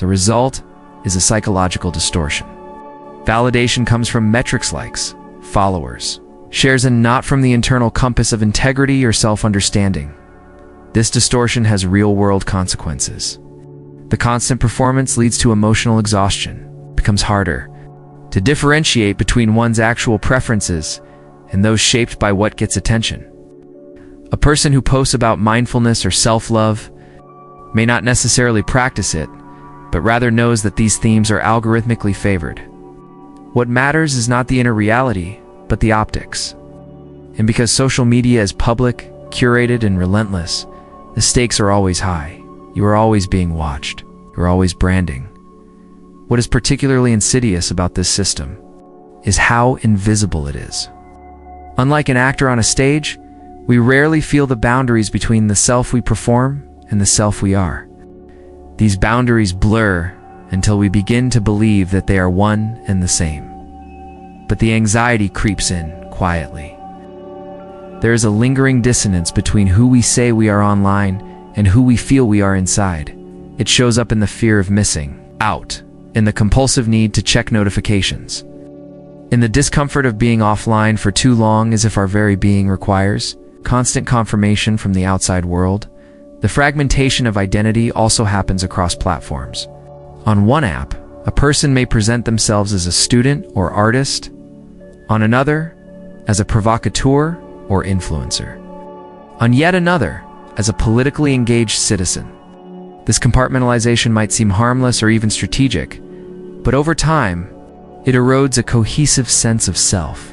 The result is a psychological distortion. Validation comes from metrics, likes, followers, shares, and not from the internal compass of integrity or self-understanding. This distortion has real-world consequences. The constant performance leads to emotional exhaustion. It becomes harder to differentiate between one's actual preferences and those shaped by what gets attention. A person who posts about mindfulness or self-love may not necessarily practice it, but rather knows that these themes are algorithmically favored. What matters is not the inner reality, but the optics. And because social media is public, curated, and relentless, the stakes are always high. You are always being watched. You are always branding. What is particularly insidious about this system is how invisible it is. Unlike an actor on a stage, we rarely feel the boundaries between the self we perform and the self we are. These boundaries blur until we begin to believe that they are one and the same. But the anxiety creeps in quietly. There is a lingering dissonance between who we say we are online and who we feel we are inside. It shows up in the fear of missing out, in the compulsive need to check notifications, in the discomfort of being offline for too long, as if our very being requires constant confirmation from the outside world. The fragmentation of identity also happens across platforms. On one app, a person may present themselves as a student or artist, on another, as a provocateur or influencer, on yet another, as a politically engaged citizen. This compartmentalization might seem harmless or even strategic, but over time, it erodes a cohesive sense of self.